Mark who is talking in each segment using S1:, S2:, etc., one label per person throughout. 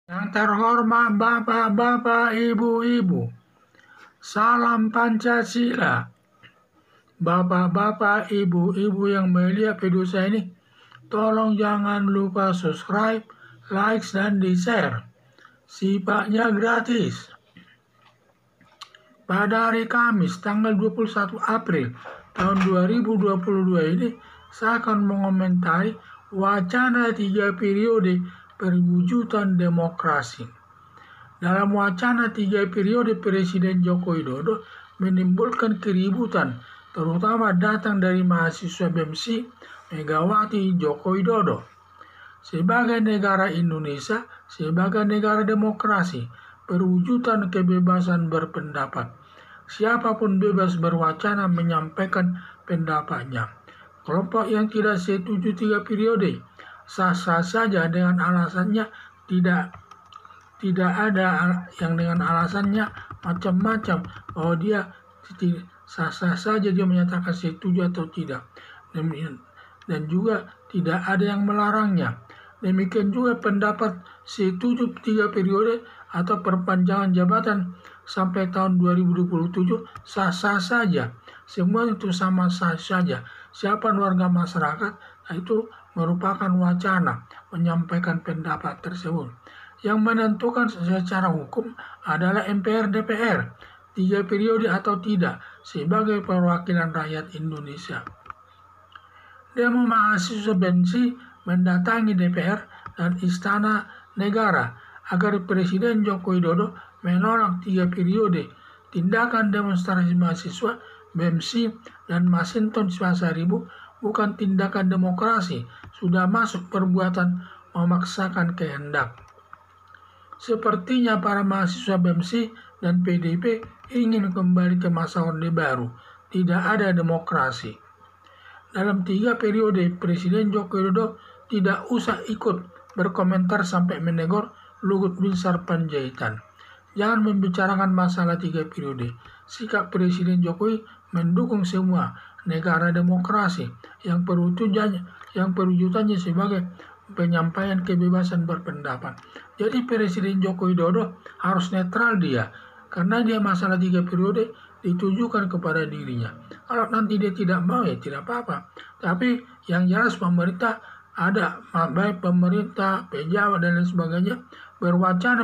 S1: Yang terhormat Bapak-bapak, Ibu-ibu, salam Pancasila. Bapak-bapak, Ibu-ibu yang melihat video saya ini, tolong jangan lupa subscribe, like, dan di-share. Sifatnya gratis. Pada hari Kamis, tanggal 21 April tahun 2022 ini, saya akan mengomentari wacana 3 periode perwujudan demokrasi. Dalam wacana 3 periode Presiden Joko Widodo menimbulkan keributan, terutama datang dari mahasiswa BEMSI, Megawati, Joko Widodo. Sebagai negara Indonesia, sebagai negara demokrasi, perwujudan kebebasan berpendapat. Siapapun bebas berwacana menyampaikan pendapatnya. Kelompok yang tidak setuju 3 periode sah-sah saja dengan alasannya tidak ada yang dengan alasannya macam-macam bahwa dia sah-sah saja dia menyatakan setuju atau tidak, dan juga tidak ada yang melarangnya. Demikian juga pendapat setuju 3 periode atau perpanjangan jabatan sampai tahun 2027 sah-sah saja. Semua itu sama saja. Siapa warga masyarakat, itu merupakan wacana menyampaikan pendapat tersebut. Yang menentukan secara hukum adalah MPR DPR, 3 periode atau tidak, sebagai perwakilan rakyat Indonesia. Demo mahasiswa BEMSI mendatangi DPR dan Istana Negara agar Presiden Joko Widodo menolak 3 periode. Tindakan demonstrasi mahasiswa BEMSI dan Masinton Pasaribu bukan tindakan demokrasi, sudah masuk perbuatan memaksakan kehendak. Sepertinya para mahasiswa BEMSI dan PDIP ingin kembali ke masa Orde Baru. Tidak ada demokrasi. Dalam 3 periode, Presiden Joko Widodo tidak usah ikut berkomentar sampai menegur Luhut Binsar Panjaitan. Jangan membicarakan masalah 3 periode. Sikap Presiden Jokowi mendukung semua negara demokrasi yang perwujudannya sebagai penyampaian kebebasan berpendapat. Jadi Presiden Joko Widodo harus netral dia, karena dia masalah 3 periode ditujukan kepada dirinya. Kalau nanti dia tidak mau, ya tidak apa-apa. Tapi yang jelas pemerintah ada, baik pemerintah, pejabat dan lain sebagainya, berwacana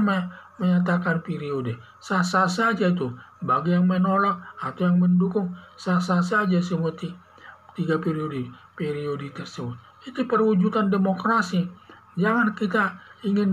S1: menyatakan periode. Sah-sah saja itu. Bagi yang menolak atau yang mendukung, sah-sah saja semua 3 periode tersebut. Itu perwujudan demokrasi. Jangan kita ingin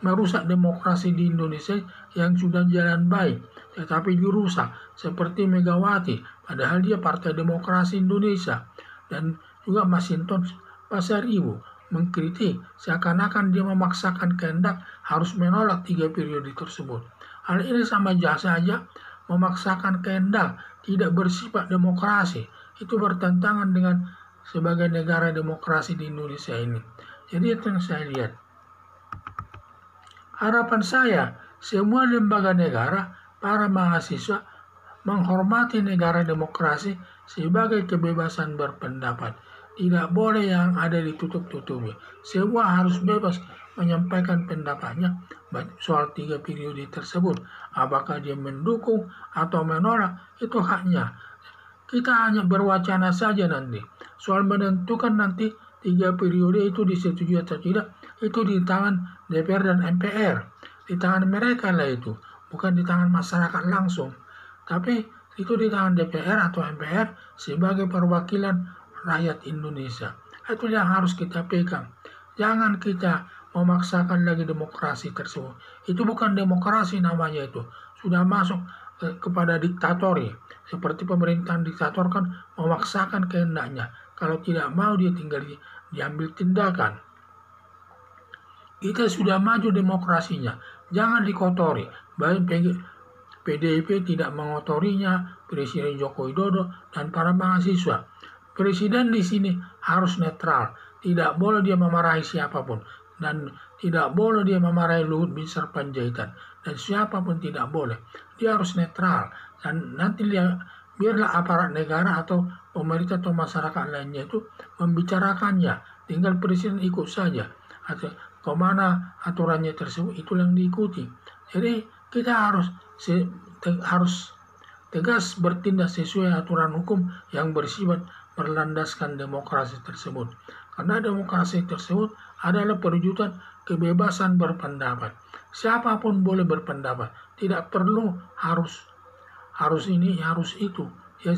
S1: merusak demokrasi di Indonesia yang sudah jalan baik, tetapi dirusak seperti Megawati, padahal dia Partai Demokrasi Indonesia. Dan juga Masinton Pasaribu mengkritik seakan-akan dia memaksakan kehendak harus menolak 3 periode tersebut. Hal ini sama saja memaksakan kehendak, tidak bersifat demokrasi. Itu bertentangan dengan sebagai negara demokrasi di Indonesia ini. Jadi itu yang saya lihat. Harapan saya, semua lembaga negara, para mahasiswa menghormati negara demokrasi sebagai kebebasan berpendapat. Tidak boleh yang ada ditutup-tutupi. Semua harus bebas menyampaikan pendapatnya soal 3 periode tersebut. Apakah dia mendukung atau menolak, itu haknya. Kita hanya berwacana saja nanti. Soal menentukan nanti 3 periode itu disetujui atau tidak, itu di tangan DPR dan MPR. Di tangan mereka lah itu. Bukan di tangan masyarakat langsung. Tapi itu di tangan DPR atau MPR sebagai perwakilan rakyat Indonesia. Itu yang harus kita pegang. Jangan kita memaksakan lagi demokrasi tersebut. Itu bukan demokrasi namanya itu. Sudah masuk kepada diktatori. Seperti pemerintahan diktator kan memaksakan kehendaknya. Kalau tidak mau dia tinggal diambil tindakan. Kita sudah maju demokrasinya. Jangan dikotori. Baik PDIP tidak mengotorinya, Presiden Joko Widodo dan para mahasiswa. Presiden di sini harus netral. Tidak boleh dia memarahi siapapun. Dan tidak boleh dia memarahi Luhut Binsar Panjaitan. Dan siapapun tidak boleh. Dia harus netral. Dan nanti biarlah aparat negara atau pemerintah atau masyarakat lainnya itu membicarakannya. Tinggal Presiden ikut saja. kemana aturannya tersebut, itu yang diikuti. Jadi kita harus tegas bertindak sesuai aturan hukum yang bersifat berlandaskan demokrasi tersebut. Karena demokrasi tersebut adalah perwujudan kebebasan berpendapat. Siapapun boleh berpendapat, tidak perlu harus ini, harus itu. Ya,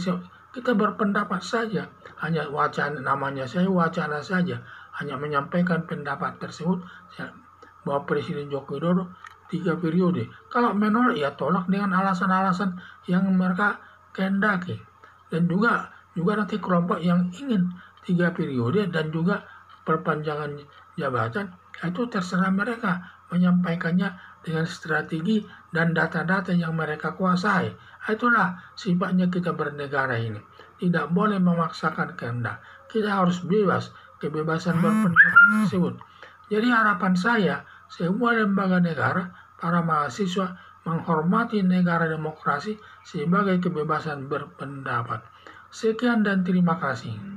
S1: kita berpendapat saja, hanya wacana, namanya saya wacana saja, hanya menyampaikan pendapat tersebut bahwa Presiden Joko Widodo 3 periode. Kalau menolak, ya tolak dengan alasan-alasan yang mereka kehendaki. Dan juga nanti kelompok yang ingin 3 periode dan juga perpanjangan jabatan, itu terserah mereka menyampaikannya dengan strategi dan data-data yang mereka kuasai. Itulah sifatnya kita bernegara ini. Tidak boleh memaksakan kehendak. Kita harus bebas, kebebasan berpendapat tersebut. Jadi harapan saya, semua lembaga negara, para mahasiswa menghormati negara demokrasi sebagai kebebasan berpendapat. Sekian dan terima kasih.